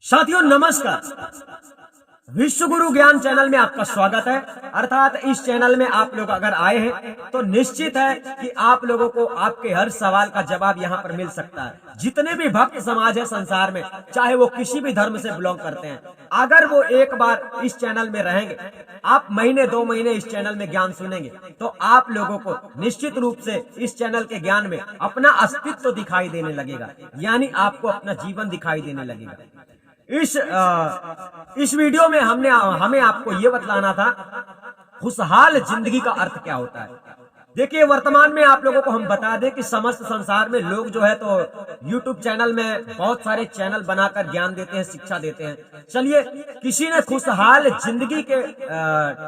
साथियों नमस्कार। विश्व गुरु ज्ञान चैनल में आपका स्वागत है। अर्थात इस चैनल में आप लोग अगर आए हैं तो निश्चित है कि आप लोगों को आपके हर सवाल का जवाब यहाँ पर मिल सकता है। जितने भी भक्त समाज है संसार में, चाहे वो किसी भी धर्म से बिलोंग करते हैं, अगर वो एक बार इस चैनल में रहेंगे, आप महीने 2 महीने इस चैनल में ज्ञान सुनेंगे, तो आप लोगों को निश्चित रूप से इस चैनल के ज्ञान में अपना अस्तित्व दिखाई देने लगेगा, यानी आपको अपना जीवन दिखाई देने लगेगा। इस वीडियो में हमें आपको ये बतलाना था खुशहाल जिंदगी का अर्थ क्या होता है। देखिए, वर्तमान में आप लोगों को हम बता दें कि समस्त संसार में लोग जो है तो YouTube चैनल में बहुत सारे चैनल बनाकर ज्ञान देते हैं, शिक्षा देते हैं। चलिए, किसी ने खुशहाल जिंदगी के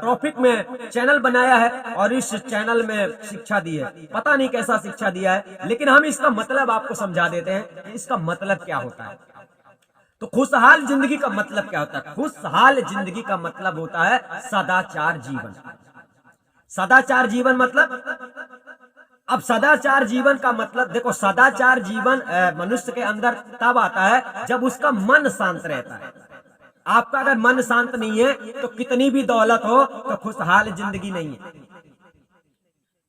टॉपिक में चैनल बनाया है और इस चैनल में शिक्षा दी है। पता नहीं कैसा शिक्षा दिया है, लेकिन हम इसका मतलब आपको समझा देते हैं। इसका मतलब क्या होता है? तो खुशहाल जिंदगी का मतलब क्या होता है? खुशहाल जिंदगी का मतलब होता है सदाचार जीवन। सदाचार जीवन मतलब, अब सदाचार जीवन का मतलब देखो, सदाचार जीवन मनुष्य के अंदर तब आता है जब उसका मन शांत रहता है। आपका अगर मन शांत नहीं है तो कितनी भी दौलत हो तो खुशहाल जिंदगी नहीं है।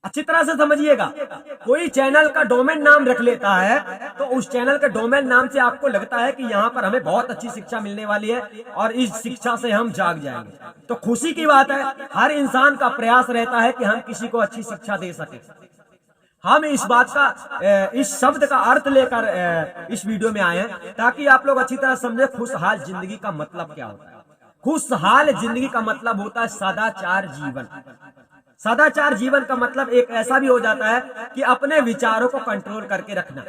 अच्छी तरह से समझिएगा, कोई चैनल का डोमेन नाम रख लेता है तो उस चैनल के डोमेन नाम से आपको लगता है कि यहाँ पर हमें बहुत अच्छी शिक्षा मिलने वाली है और इस शिक्षा से हम जाग जाएंगे। तो खुशी की बात है, हर इंसान का प्रयास रहता है कि हम किसी को अच्छी शिक्षा दे सके। हम इस बात का, इस शब्द का अर्थ लेकर इस वीडियो में आए हैं ताकि आप लोग अच्छी तरह समझे खुशहाल जिंदगी का मतलब क्या होता है। खुशहाल जिंदगी का मतलब होता है सदाचार जीवन। सदाचार जीवन का मतलब एक ऐसा भी हो जाता है कि अपने विचारों को कंट्रोल करके रखना,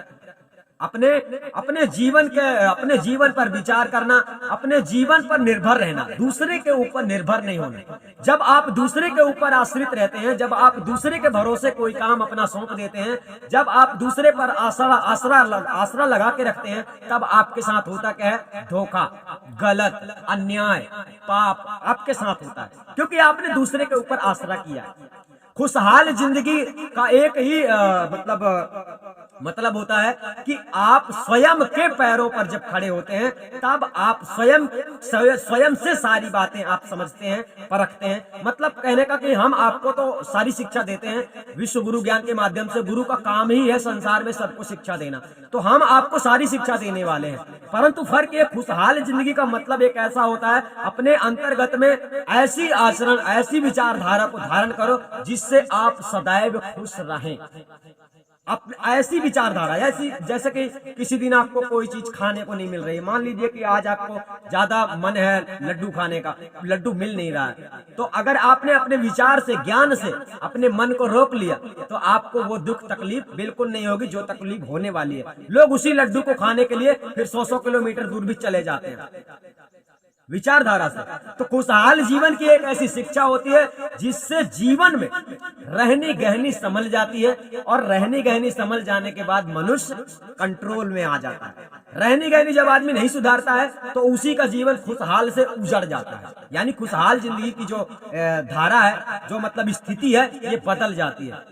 अपने जीवन पर विचार करना, अपने जीवन पर निर्भर रहना, दूसरे के ऊपर निर्भर नहीं होना। जब आप दूसरे के ऊपर आश्रित रहते हैं, जब आप दूसरे के भरोसे कोई काम अपना सौंप देते हैं, जब आप दूसरे पर आसरा लगा के रखते हैं, तब आपके साथ होता क्या है? धोखा, गलत, अन्याय, पाप आपके साथ होता है, क्योंकि आपने दूसरे के ऊपर आसरा किया है। खुशहाल जिंदगी का एक ही मतलब होता है कि आप स्वयं के पैरों पर जब खड़े होते हैं, तब आप स्वयं से सारी बातें आप समझते हैं, परखते हैं। मतलब कहने का कि हम आपको तो सारी शिक्षा देते हैं, विश्व गुरु ज्ञान के माध्यम से। गुरु का काम ही है संसार में सबको शिक्षा देना, तो हम आपको सारी शिक्षा देने वाले हैं। परंतु फर्क ये, खुशहाल जिंदगी का मतलब एक ऐसा होता है, अपने अंतर्गत में ऐसी आचरण, ऐसी विचारधारा को धारण करो जिससे आप सदैव खुश रहें। ऐसी विचारधारा, ऐसी जैसे कि किसी दिन आपको कोई चीज खाने को नहीं मिल रही है। मान लीजिए कि आज आपको ज्यादा मन है लड्डू खाने का, लड्डू मिल नहीं रहा है, तो अगर आपने अपने विचार से, ज्ञान से अपने मन को रोक लिया तो आपको वो दुख तकलीफ बिल्कुल नहीं होगी जो तकलीफ होने वाली है। लोग उसी लड्डू को खाने के लिए फिर 100 किलोमीटर दूर भी चले जाते हैं विचारधारा से। तो खुशहाल जीवन की एक ऐसी शिक्षा होती है जिससे जीवन में रहनी गहनी समझ जाती है, और रहनी गहनी समझ जाने के बाद मनुष्य कंट्रोल में आ जाता है। रहनी गहनी जब आदमी नहीं सुधारता है तो उसी का जीवन खुशहाल से उजड़ जाता है, यानी खुशहाल जिंदगी की जो धारा है, जो मतलब स्थिति है, ये बदल जाती है,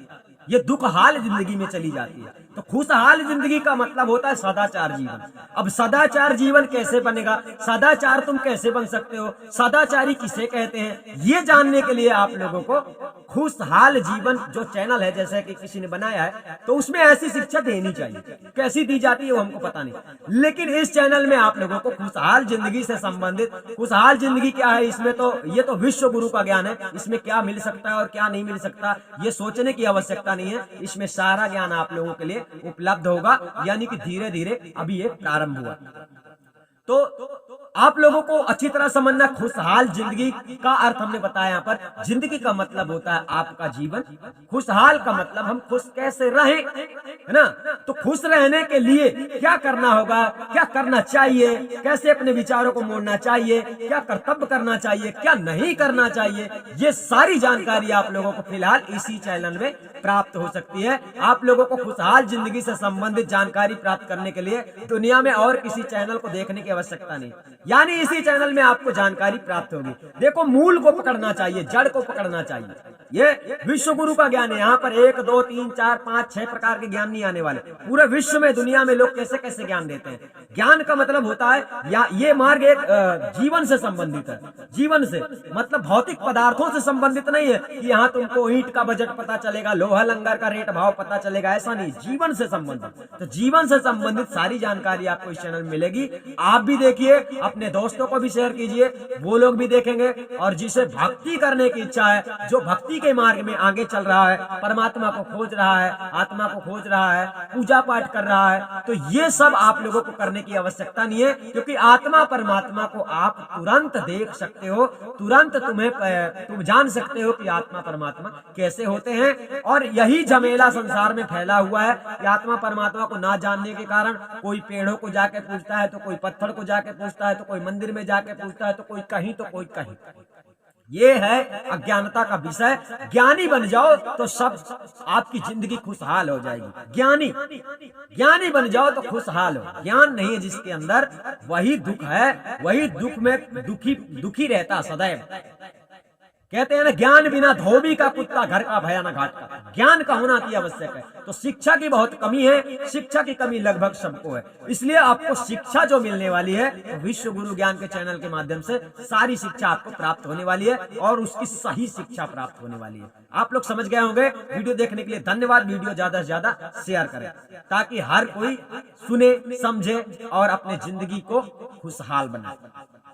ये दुखहाल जिंदगी में चली जाती है। तो खुशहाल जिंदगी का मतलब होता है सदाचार जीवन। अब सदाचार जीवन कैसे बनेगा, सदाचार तुम कैसे बन सकते हो, सदाचारी किसे कहते हैं, ये जानने के लिए आप लोगों को खुशहाल जीवन जो चैनल है, जैसे कि किसी ने बनाया है, तो उसमें ऐसी शिक्षा देनी चाहिए। कैसी दी जाती है वो हमको पता नहीं, लेकिन इस चैनल में आप लोगों को खुशहाल जिंदगी से संबंधित, खुशहाल जिंदगी क्या है, इसमें तो ये तो विश्व गुरु का ज्ञान है, इसमें क्या मिल सकता है और क्या नहीं मिल सकता ये सोचने की आवश्यकता नहीं है। इसमें सारा ज्ञान आप लोगों के लिए उपलब्ध होगा, यानी कि धीरे धीरे अभी ये प्रारंभ हुआ। तो आप लोगों को अच्छी तरह समझना, खुशहाल जिंदगी का अर्थ हमने बताया। यहाँ पर जिंदगी का मतलब होता है आपका जीवन, खुशहाल का मतलब हम खुश कैसे रहें, है ना। तो खुश रहने के लिए क्या करना होगा, क्या करना चाहिए, कैसे अपने विचारों को मोड़ना चाहिए, क्या कर्तव्य करना चाहिए, क्या नहीं करना चाहिए, ये सारी जानकारी आप लोगों को फिलहाल इसी चैनल में प्राप्त हो सकती है। आप लोगों को खुशहाल जिंदगी से संबंधित जानकारी प्राप्त करने के लिए दुनिया में और किसी चैनल को देखने की आवश्यकता नहीं। यानी इसी चैनल में आपको जानकारी प्राप्त होगी। देखो, मूल को पकड़ना चाहिए, जड़ को पकड़ना चाहिए। ये विश्व गुरु का ज्ञान है। यहाँ पर 1 2 3 4 5 6 प्रकार के ज्ञान नहीं आने वाले। पूरे विश्व में, दुनिया में लोग कैसे कैसे ज्ञान देते हैं। ज्ञान का मतलब होता है या ये मार्ग एक जीवन से संबंधित है। जीवन से मतलब भौतिक पदार्थों से संबंधित नहीं है कि यहाँ तुमको ईंट का बजट पता चलेगा, लोहा लंगर का रेट भाव पता चलेगा, ऐसा नहीं। जीवन से संबंधित, तो जीवन से संबंधित सारी जानकारी आपको इस चैनल में मिलेगी। आप भी देखिए, अपने दोस्तों को भी शेयर कीजिए, वो लोग भी देखेंगे। और जिसे भक्ति करने की इच्छा है, जो भक्ति के मार्ग में आगे चल रहा है, परमात्मा को खोज रहा है, आत्मा को खोज रहा है, पूजा पाठ कर रहा है, तो ये सब आप लोगों को करने की आवश्यकता नहीं है। क्योंकि आत्मा परमात्मा को आप तुरंत देख सकते हो, तुरंत तुम जान सकते हो कि आत्मा परमात्मा कैसे होते हैं। और यही झमेला संसार में फैला हुआ है कि आत्मा परमात्मा को ना जानने के कारण कोई पेड़ों को जाके पूछता है, तो कोई पत्थर को जाके पूछता है, तो कोई मंदिर में जाके पूछता है, तो कोई कहीं तो कोई कहीं। ये है अज्ञानता का विषय। ज्ञानी बन जाओ तो सब आपकी जिंदगी खुशहाल हो जाएगी। ज्ञानी बन जाओ तो खुशहाल हो। ज्ञान नहीं है जिसके अंदर, वही दुख है, वही दुख में दुखी रहता सदैव। कहते हैं ना, ज्ञान बिना धोबी का कुत्ता घर का भया न घाट का। ज्ञान का होना अति आवश्यक है। तो शिक्षा की बहुत कमी है, शिक्षा की कमी लगभग सबको है। इसलिए आपको शिक्षा जो मिलने वाली है, तो विश्व गुरु ज्ञान के चैनल के माध्यम से सारी शिक्षा आपको प्राप्त होने वाली है और उसकी सही शिक्षा प्राप्त होने वाली है। आप लोग समझ गए होंगे। वीडियो देखने के लिए धन्यवाद। वीडियो ज्यादा से ज्यादा शेयर करें ताकि हर कोई सुने, समझे और अपने जिंदगी को खुशहाल बनाए।